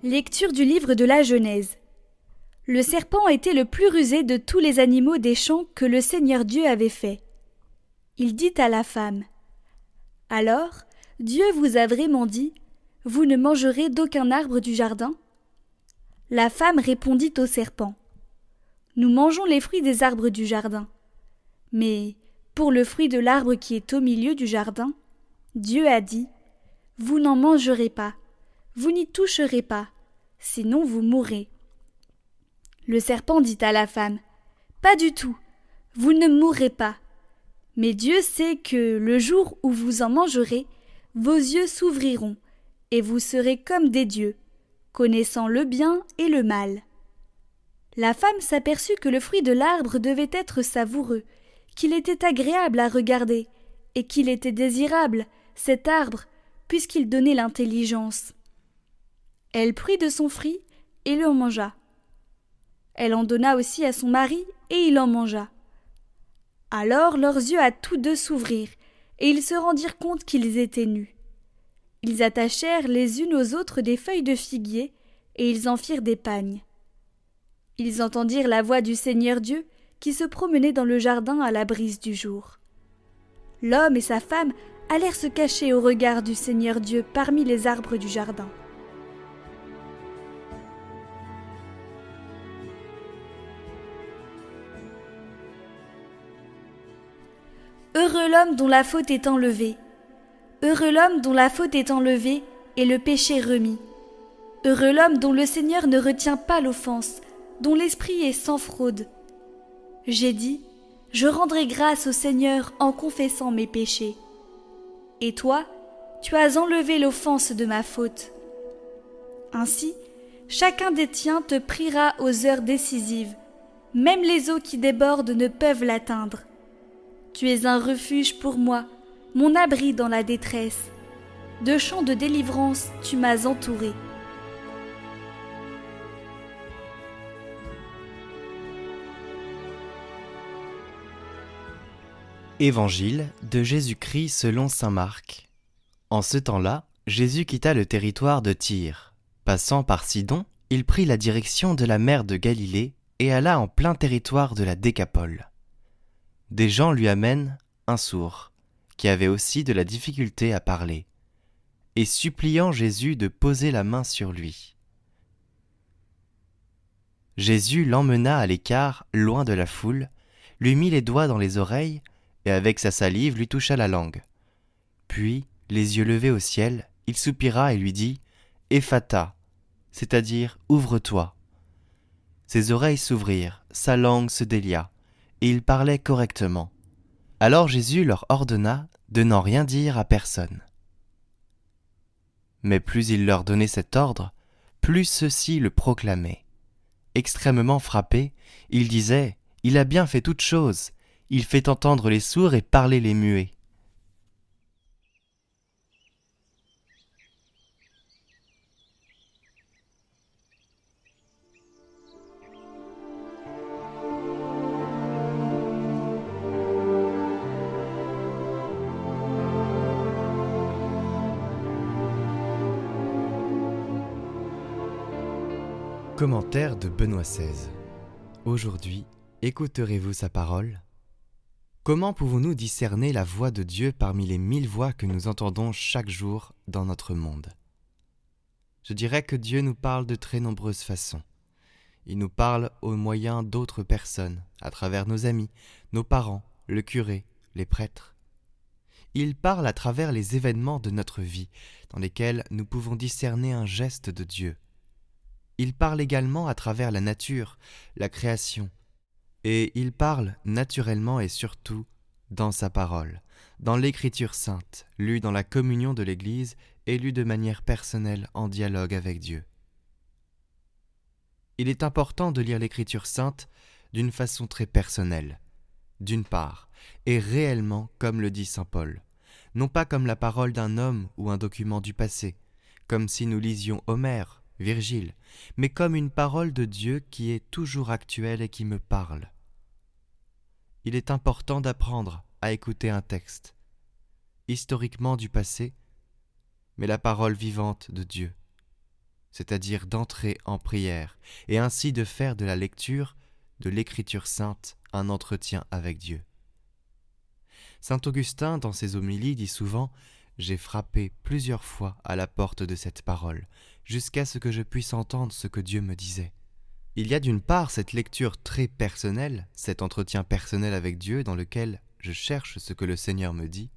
Lecture du livre de la Genèse. Le serpent était le plus rusé de tous les animaux des champs que le Seigneur Dieu avait faits. Il dit à la femme : « Alors, Dieu vous a vraiment dit : vous ne mangerez d'aucun arbre du jardin ? » La femme répondit au serpent : « Nous mangeons les fruits des arbres du jardin. Mais pour le fruit de l'arbre qui est au milieu du jardin, Dieu a dit : vous n'en mangerez pas, vous n'y toucherez pas, sinon vous mourrez. » Le serpent dit à la femme : « Pas du tout, vous ne mourrez pas. Mais Dieu sait que le jour où vous en mangerez, vos yeux s'ouvriront, et vous serez comme des dieux, connaissant le bien et le mal. » La femme s'aperçut que le fruit de l'arbre devait être savoureux, qu'il était agréable à regarder, et qu'il était désirable, cet arbre, puisqu'il donnait l'intelligence. Elle prit de son fruit et le mangea. Elle en donna aussi à son mari, et il en mangea. Alors leurs yeux à tous deux s'ouvrirent, et ils se rendirent compte qu'ils étaient nus. Ils attachèrent les unes aux autres des feuilles de figuier, et ils en firent des pagnes. Ils entendirent la voix du Seigneur Dieu qui se promenait dans le jardin à la brise du jour. L'homme et sa femme allèrent se cacher au regard du Seigneur Dieu parmi les arbres du jardin. Heureux l'homme dont la faute est enlevée. Heureux l'homme dont la faute est enlevée et le péché remis. Heureux l'homme dont le Seigneur ne retient pas l'offense, dont l'esprit est sans fraude. J'ai dit : je rendrai grâce au Seigneur en confessant mes péchés. Et toi, tu as enlevé l'offense de ma faute. Ainsi, chacun des tiens te priera aux heures décisives. Même les eaux qui débordent ne peuvent l'atteindre. Tu es un refuge pour moi, mon abri dans la détresse. De chants de délivrance, tu m'as entouré. Évangile de Jésus-Christ selon saint Marc. En ce temps-là, Jésus quitta le territoire de Tyr. Passant par Sidon, il prit la direction de la mer de Galilée et alla en plein territoire de la Décapole. Des gens lui amènent un sourd, qui avait aussi de la difficulté à parler, et suppliant Jésus de poser la main sur lui. Jésus l'emmena à l'écart, loin de la foule, lui mit les doigts dans les oreilles, et avec sa salive lui toucha la langue. Puis, les yeux levés au ciel, il soupira et lui dit « Ephata », c'est-à-dire « Ouvre-toi ». Ses oreilles s'ouvrirent, sa langue se délia, et il parlait correctement. Alors Jésus leur ordonna de n'en rien dire à personne. Mais plus il leur donnait cet ordre, plus ceux-ci le proclamaient. Extrêmement frappé, il disait « Il a bien fait toutes choses, il fait entendre les sourds et parler les muets. » Commentaire de Benoît XVI. Aujourd'hui, écouterez-vous sa parole ? Comment pouvons-nous discerner la voix de Dieu parmi les 1000 voix que nous entendons chaque jour dans notre monde ? Je dirais que Dieu nous parle de très nombreuses façons. Il nous parle au moyen d'autres personnes, à travers nos amis, nos parents, le curé, les prêtres. Il parle à travers les événements de notre vie, dans lesquels nous pouvons discerner un geste de Dieu. Il parle également à travers la nature, la création. Et il parle naturellement et surtout dans sa parole, dans l'Écriture sainte, lue dans la communion de l'Église et lue de manière personnelle en dialogue avec Dieu. Il est important de lire l'Écriture sainte d'une façon très personnelle, d'une part, et réellement comme le dit saint Paul, non pas comme la parole d'un homme ou un document du passé, comme si nous lisions Homère, Virgile, mais comme une parole de Dieu qui est toujours actuelle et qui me parle. Il est important d'apprendre à écouter un texte, historiquement du passé, mais la parole vivante de Dieu. c'est-à-dire d'entrer en prière, et ainsi de faire de la lecture de l'Écriture sainte un entretien avec Dieu. Saint Augustin, dans ses homélies, dit souvent « J'ai frappé plusieurs fois à la porte de cette parole, jusqu'à ce que je puisse entendre ce que Dieu me disait. » Il y a d'une part cette lecture très personnelle, cet entretien personnel avec Dieu dans lequel je cherche ce que le Seigneur me dit,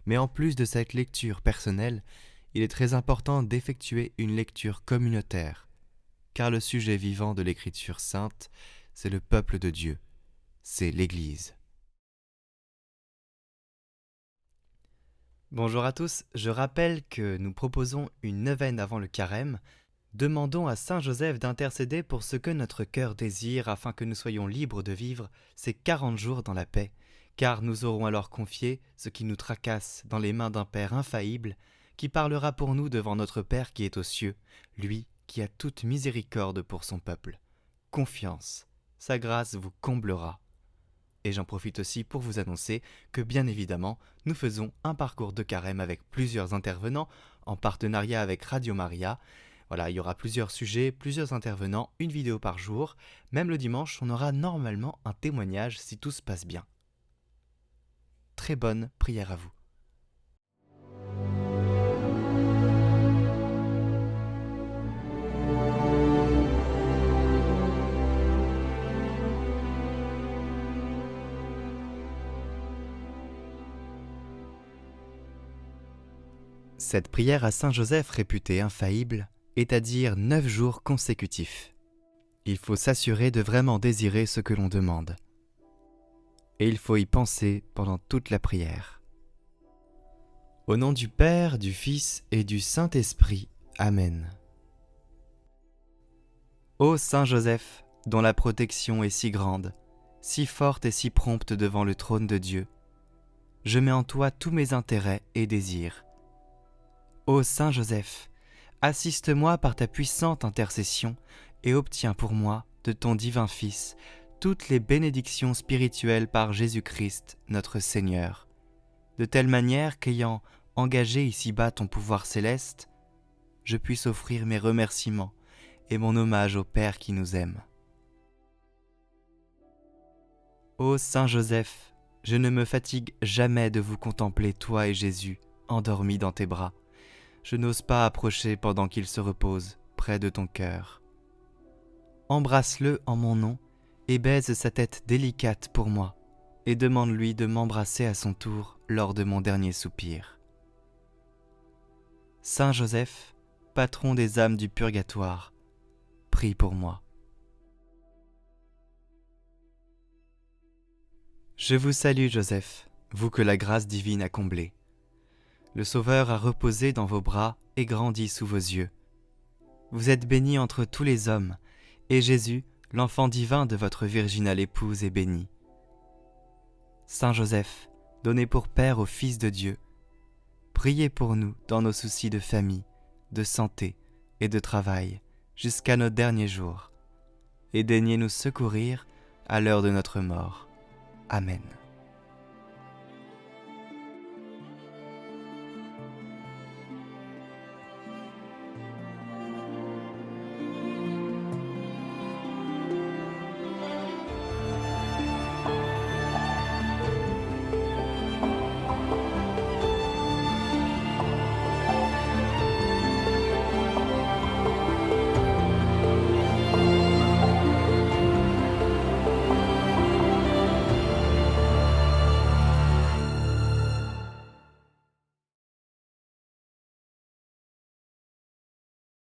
mais en plus de cette lecture personnelle, il est très important d'effectuer une lecture communautaire, car le sujet vivant de l'Écriture sainte, c'est le peuple de Dieu, c'est l'Église. Bonjour à tous, je rappelle que nous proposons une neuvaine avant le carême. Demandons à Saint Joseph d'intercéder pour ce que notre cœur désire afin que nous soyons libres de vivre ces 40 jours dans la paix, car nous aurons alors confié ce qui nous tracasse dans les mains d'un Père infaillible qui parlera pour nous devant notre Père qui est aux cieux, lui qui a toute miséricorde pour son peuple. Confiance, sa grâce vous comblera. Et j'en profite aussi pour vous annoncer que bien évidemment, nous faisons un parcours de carême avec plusieurs intervenants en partenariat avec Radio Maria. Voilà, il y aura plusieurs sujets, plusieurs intervenants, une vidéo par jour. Même le dimanche, on aura normalement un témoignage si tout se passe bien. Très bonne prière à vous. Cette prière à Saint Joseph réputée infaillible est à dire 9 jours consécutifs. Il faut s'assurer de vraiment désirer ce que l'on demande. Et il faut y penser pendant toute la prière. Au nom du Père, du Fils et du Saint-Esprit. Amen. Ô Saint Joseph, dont la protection est si grande, si forte et si prompte devant le trône de Dieu, je mets en toi tous mes intérêts et désirs. Ô Saint Joseph, assiste-moi par ta puissante intercession et obtiens pour moi, de ton divin Fils, toutes les bénédictions spirituelles par Jésus-Christ, notre Seigneur, de telle manière qu'ayant engagé ici-bas ton pouvoir céleste, je puisse offrir mes remerciements et mon hommage au Père qui nous aime. Ô Saint Joseph, je ne me fatigue jamais de vous contempler, toi et Jésus, endormis dans tes bras. Je n'ose pas approcher pendant qu'il se repose près de ton cœur. Embrasse-le en mon nom et baise sa tête délicate pour moi et demande-lui de m'embrasser à son tour lors de mon dernier soupir. Saint Joseph, patron des âmes du purgatoire, prie pour moi. Je vous salue Joseph, vous que la grâce divine a comblé. Le Sauveur a reposé dans vos bras et grandi sous vos yeux. Vous êtes béni entre tous les hommes, et Jésus, l'enfant divin de votre virginale épouse, est béni. Saint Joseph, donné pour Père au Fils de Dieu, priez pour nous dans nos soucis de famille, de santé et de travail, jusqu'à nos derniers jours, et daignez nous secourir à l'heure de notre mort. Amen.